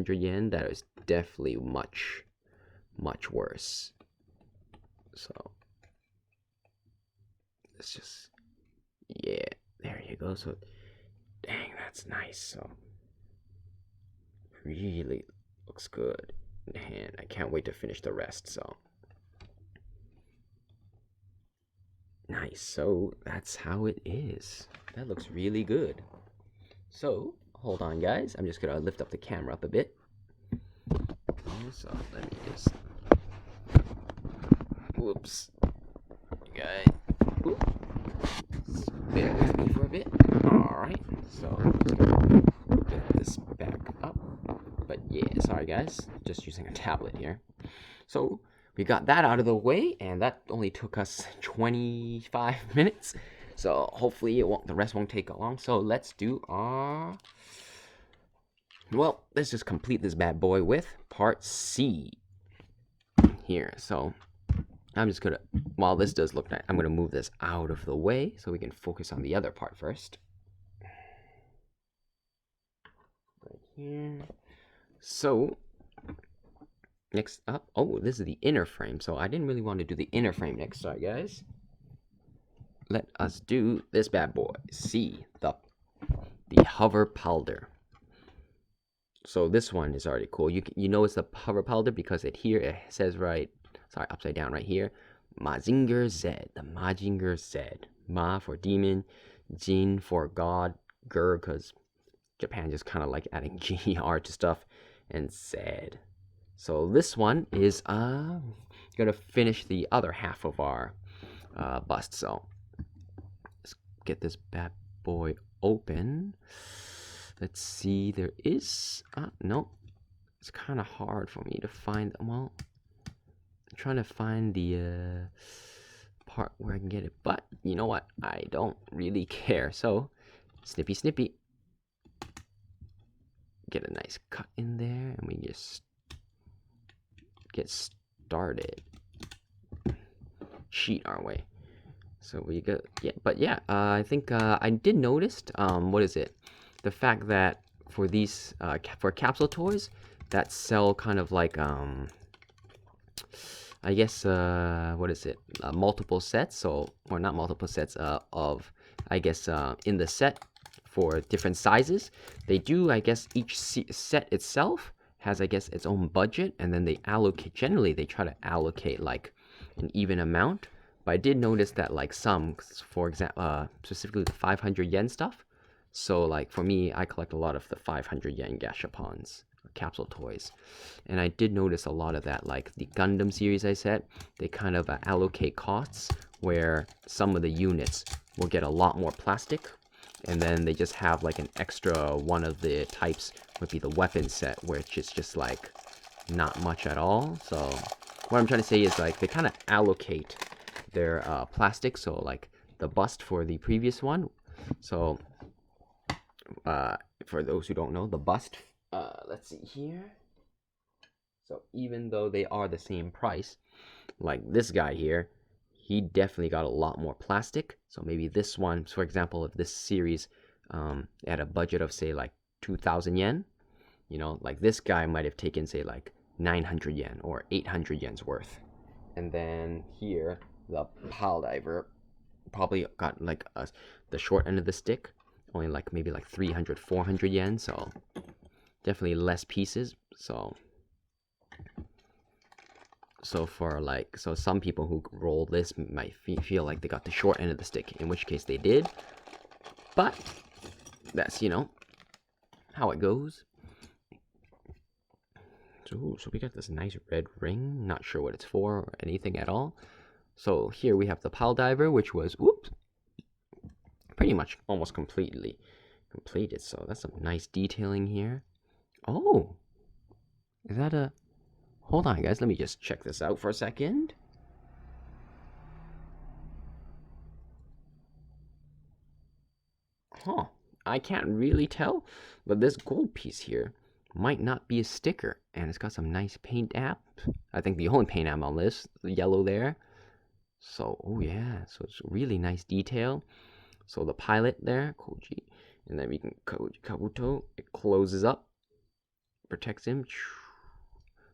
yen, that is definitely much worse. So let's just, yeah, there you go. So dang, that's nice. So really looks good in the hand. I can't wait to finish the rest. So nice. So that's how it is. That looks really good. So hold on, guys. I'm just gonna lift up the camera up a bit. So let me just, whoops, okay. Bear with me for a bit. Alright, so just gonna get this back up. But yeah, sorry guys, just using a tablet here. So we got that out of the way, and that only took us 25 minutes. So hopefully the rest won't take long. So let's do our, well, let's just complete this bad boy with part C here. So I'm just gonna, while this does look nice, I'm gonna move this out of the way so we can focus on the other part first. Right here. So next up, oh, this is the inner frame. So I didn't really want to do the inner frame next. Sorry, guys. Let us do this bad boy. C, the hover Pilder. So this one is already cool. You know it's the hover Pilder because it says upside down right here, Mazinger Z, the Mazinger Z. Ma for demon, Jin for god, Ger because Japan just kind of like adding GR to stuff, and Z. So this one is gonna finish the other half of our bust. So let's get this bad boy open. Let's see, there is no, it's kind of hard for me to find. Well, I'm trying to find the part where I can get it, but you know what, I don't really care. So snippy snippy, get a nice cut in there, and we just get started, sheet our way. So we go, yeah, but yeah, I think I did notice what is it, the fact that for these for capsule toys that sell kind of like I guess what is it, multiple sets, so, or not multiple sets of, I guess in the set for different sizes, they do, I guess each set itself has, I guess, its own budget, and then they allocate, generally they try to allocate like an even amount. But I did notice that like some, for example, specifically the 500 yen stuff. So like for me, I collect a lot of the 500 yen Gashapons, capsule toys, and I did notice a lot of that, like the Gundam series I said, they kind of allocate costs where some of the units will get a lot more plastic, and then they just have like an extra one of the types would be the weapon set, which is just like not much at all. So what I'm trying to say is like they kind of allocate their plastic. So like the bust for the previous one, so for those who don't know, the bust, let's see here. So even though they are the same price, like this guy here, he definitely got a lot more plastic. So maybe this one, for example, if this series at a budget of say like 2,000 yen, you know, like this guy might have taken say like 900 yen or 800 yen's worth. And then here, the Pile Diver probably got like the short end of the stick, only like maybe like 300, 400 yen. So definitely less pieces. So for like, so some people who roll this might feel like they got the short end of the stick, in which case they did. But that's, you know, how it goes. So we got this nice red ring. Not sure what it's for or anything at all. So here we have the Pile Diver, which was, oops, pretty much almost completely completed. So that's some nice detailing here. Oh, is that a... Hold on, guys. Let me just check this out for a second. Huh. I can't really tell, but this gold piece here might not be a sticker, and it's got some nice paint app. I think the only paint app on this, the yellow there. So, oh yeah, so it's really nice detail. So the pilot there, Koji, and then we can Koji Kabuto, it closes up protects him.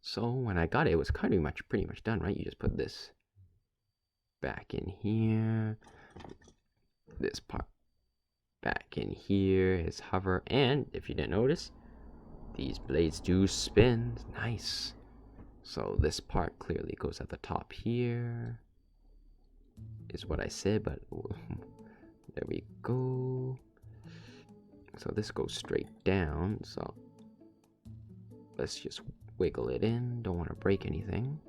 So when I got it, it was pretty much done, right? You just put this back in here, this part back in here, his hover, and if you didn't notice, these blades do spin. Nice. So this part clearly goes at the top here, is what I said, but there we go. So this goes straight down, so let's just wiggle it in. Don't want to break anything.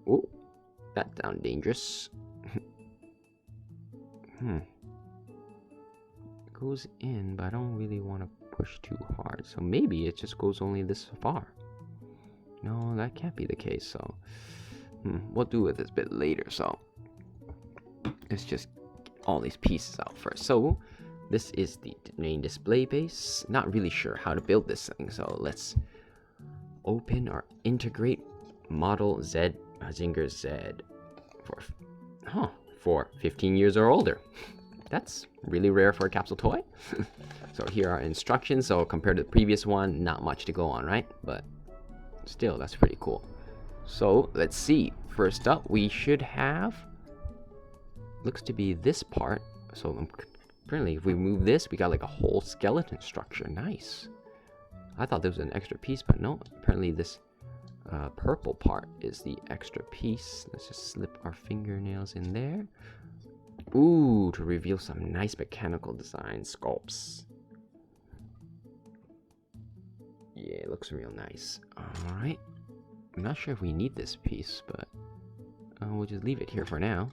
Oh, that sounds dangerous. Goes in, but I don't really want to push too hard. So maybe it just goes only this far. No, that can't be the case. So we'll do with this bit later. So let's just get all these pieces out first. So this is the main display base. Not really sure how to build this thing. So let's open our Integrate Model Mazinger Z for 15 years or older. That's really rare for a capsule toy. So here are instructions. So compared to the previous one, not much to go on, right? But still, that's pretty cool. So let's see. First up, we should have, looks to be this part. So apparently if we move this, we got like a whole skeleton structure. Nice. I thought there was an extra piece, but no, apparently this purple part is the extra piece. Let's just slip our fingernails in there. Ooh, to reveal some nice mechanical design sculpts. Yeah, it looks real nice. Alright. I'm not sure if we need this piece, but we'll just leave it here for now.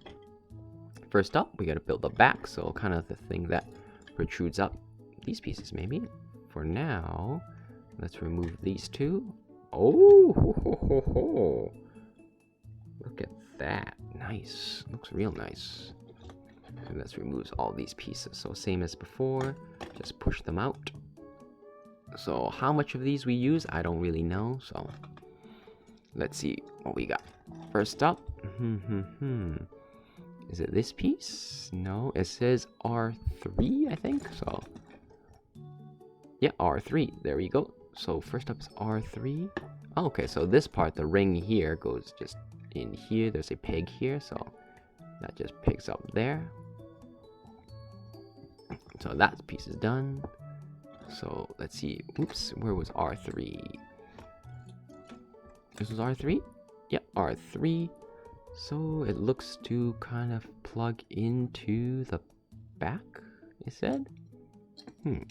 First up, we gotta build the back, so kind of the thing that protrudes up these pieces, maybe. For now, let's remove these two. Oh, look at that. Nice. Looks real nice. And let's remove all these pieces. So same as before, just push them out. So how much of these we use, I don't really know. So let's see what we got. First up, is it this piece? No, it says R3, I think. So yeah, R3. There we go. So first up is R3. Oh, okay, so this part, the ring here, goes just in here. There's a peg here, so that just picks up there. So that piece is done. So let's see. Oops, where was R3? This was R3? Yep, R3. So it looks to kind of plug into the back, it said?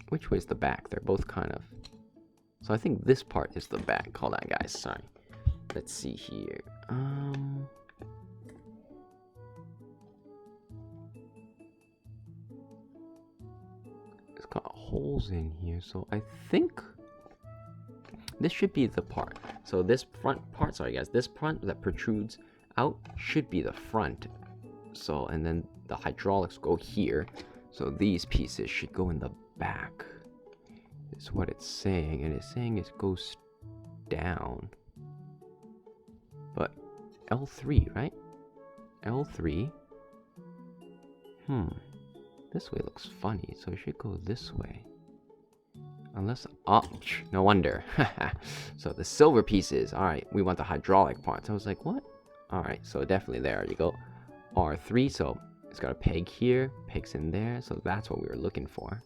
Which way is the back? They're both kind of... So I think this part is the back. Hold on, guys. Sorry. Let's see here. It's got holes in here, so I think this should be the part. So this front part, sorry guys, this front that protrudes out should be the front. So, and then the hydraulics go here. So these pieces should go in the back. Is what it's saying, and it's saying it goes down. But L3, right? L3. This way looks funny, so it should go this way. Unless, no wonder. So the silver pieces, alright, we want the hydraulic parts. I was like, what? Alright, so definitely there you go. R3, so it's got a peg here, pegs in there, so that's what we were looking for.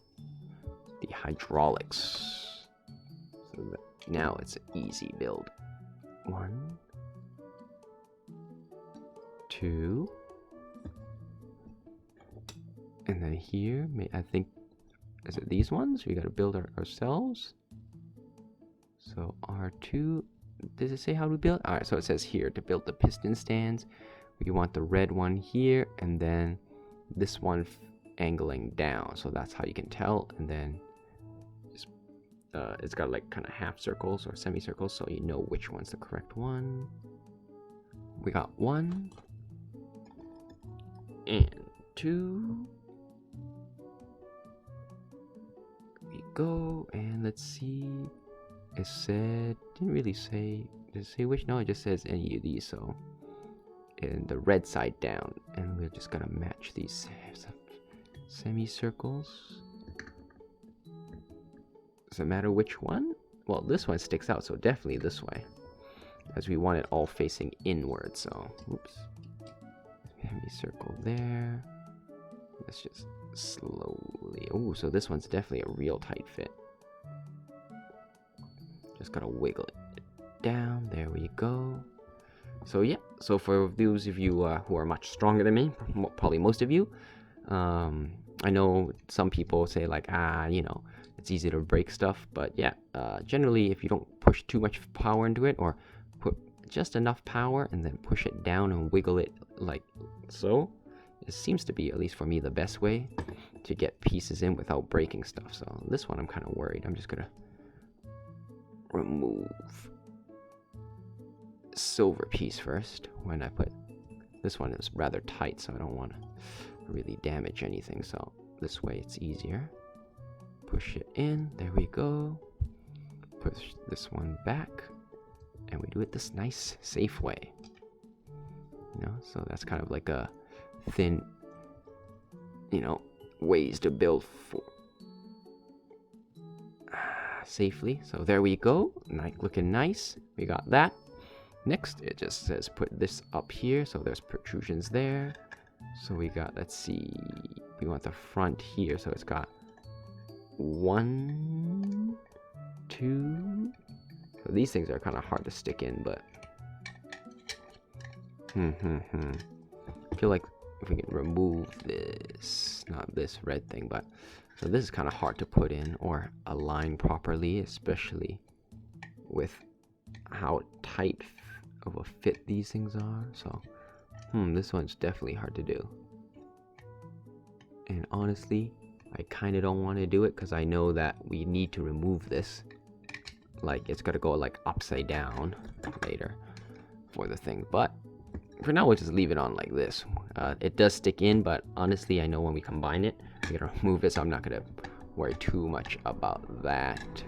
The hydraulics. So now it's an easy build. 1, 2, and then here, I think, is it these ones? We gotta build ourselves. So R2, does it say how to build? Alright, so it says here to build the piston stands. We want the red one here, and then this one angling down. So that's how you can tell. And then it's got like kind of half circles or semicircles, so you know which one's the correct one. We got 1 and 2. We go, and let's see. It said, didn't really say, did it say which? No, it just says any of these. So, and the red side down, and we're just gonna match these semicircles. Does it matter which one? Well, this one sticks out, so definitely this way, as we want it all facing inward. So, oops. Semicircle there. Let's just slowly. Oh, so this one's definitely a real tight fit. Just gotta wiggle it down. There we go. So yeah. So for those of you who are much stronger than me, probably most of you, I know some people say like, you know, it's easy to break stuff, but yeah, generally if you don't push too much power into it, or put just enough power and then push it down and wiggle it like so, it seems to be, at least for me, the best way to get pieces in without breaking stuff. So this one I'm kind of worried. I'm just gonna remove silver piece first. When I put this one, is rather tight, so I don't want to really damage anything. So this way it's easier. Push it in. There we go. Push this one back, and we do it this nice, safe way. You know, so that's kind of like a thin, you know, ways to build for safely. So there we go. Looking nice. We got that. Next, it just says put this up here, so there's protrusions there. So we got, let's see, we want the front here, so it's got 1, 2. So these things are kind of hard to stick in, but I feel like if we can remove this, not this red thing, but so this is kind of hard to put in or align properly, especially with how tight of a fit these things are. So this one's definitely hard to do, and honestly I kind of don't want to do it because I know that we need to remove this, like it's gonna go like upside down later for the thing, but for now we'll just leave it on like this. It does stick in, but honestly I know when we combine it we're gonna remove it, so I'm not gonna worry too much about that.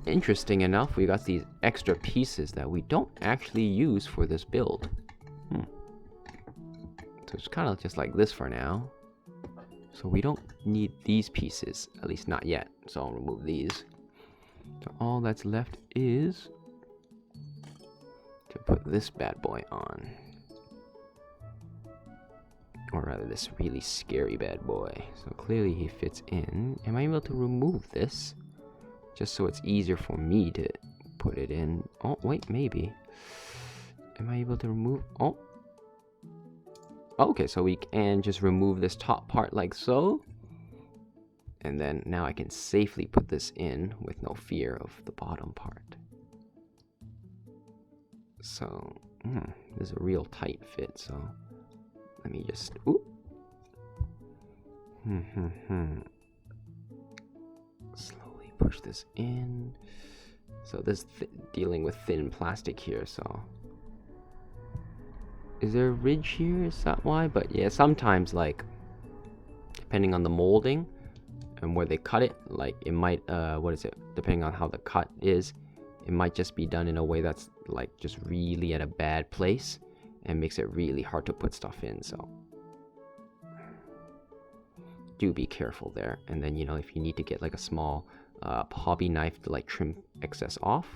Interesting enough, we got these extra pieces that we don't actually use for this build. So it's kind of just like this for now. So we don't need these pieces, at least not yet. So I'll remove these. So all that's left is to put this bad boy on. Or rather, this really scary bad boy. So clearly he fits in. Am I able to remove this? Just so it's easier for me to put it in. Oh, wait, maybe. Am I able to remove? Oh. Okay, so we can just remove this top part like so. And then now I can safely put this in with no fear of the bottom part. So, this is a real tight fit, so let me just, slowly push this in. So this dealing with thin plastic here, so is there a ridge here? Is that why? But yeah, sometimes like depending on the molding and where they cut it, like it might depending on how the cut is, it might just be done in a way that's like just really at a bad place and makes it really hard to put stuff in. So do be careful there. And then, you know, if you need to get like a small hobby knife to like trim excess off,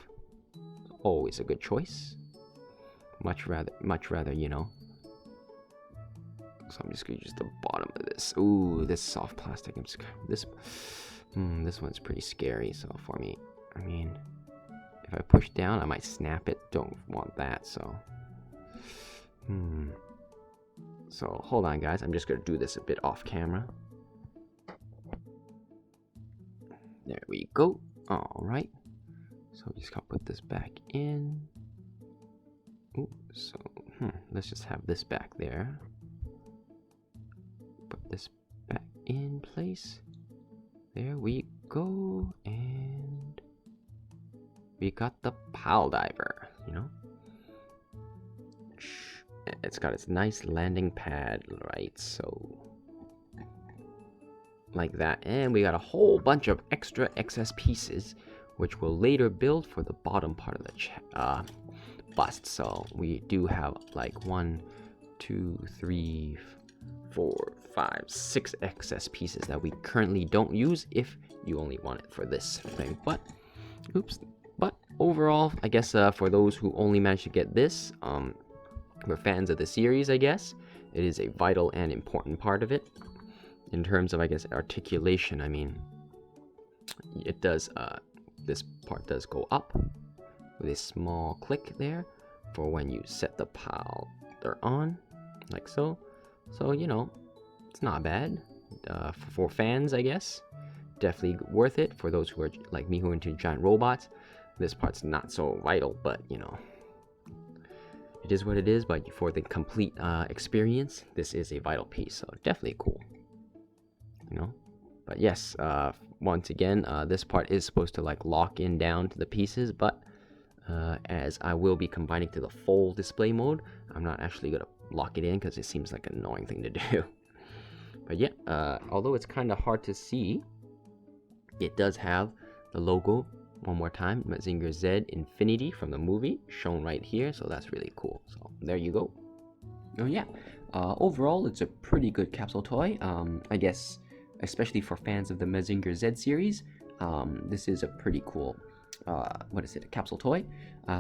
always a good choice. Much rather, you know. So I'm just gonna use the bottom of this. Ooh, this soft plastic. This one's pretty scary. So for me, I mean, if I push down, I might snap it. Don't want that. So, so hold on, guys. I'm just gonna do this a bit off camera. There we go. All right. So we just gotta put this back in. Ooh, so let's just have this back there. Put this back in place. There we go, and we got the pile diver. You know, it's got its nice landing pad, right? So like that, and we got a whole bunch of extra excess pieces, which we'll later build for the bottom part of the bust. So we do have like 1, 2, 3, 4, 5, 6 excess pieces that we currently don't use if you only want it for this thing. But overall, I guess for those who only managed to get this, we're fans of the series, I guess. It is a vital and important part of it. In terms of, I guess, articulation, I mean, it does, this part does go up with a small click there for when you set the powder on, like so. So, you know, it's not bad. For fans, I guess. Definitely worth it. For those who are like me who are into giant robots, this part's not so vital, but, you know, it is what it is. But for the complete experience, this is a vital piece. So definitely cool. You know? But yes, once again, this part is supposed to like lock in down to the pieces, but as I will be combining to the full display mode, I'm not actually going to lock it in because it seems like an annoying thing to do. But yeah, although it's kind of hard to see, it does have the logo, one more time, Mazinger Z Infinity from the movie, shown right here, so that's really cool. So there you go. Oh yeah, overall it's a pretty good capsule toy. I guess, especially for fans of the Mazinger Z series, this is a pretty cool, what is it, a capsule toy.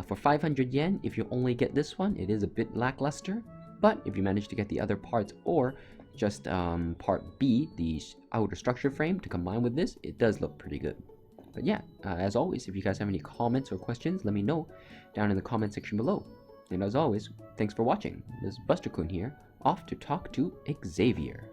For 500 yen, if you only get this one, it is a bit lackluster. But if you manage to get the other parts, or just part B, the outer structure frame, to combine with this, it does look pretty good. But yeah, as always, if you guys have any comments or questions, let me know down in the comment section below. And as always, thanks for watching. This is Buster-kun here, off to talk to Xavier.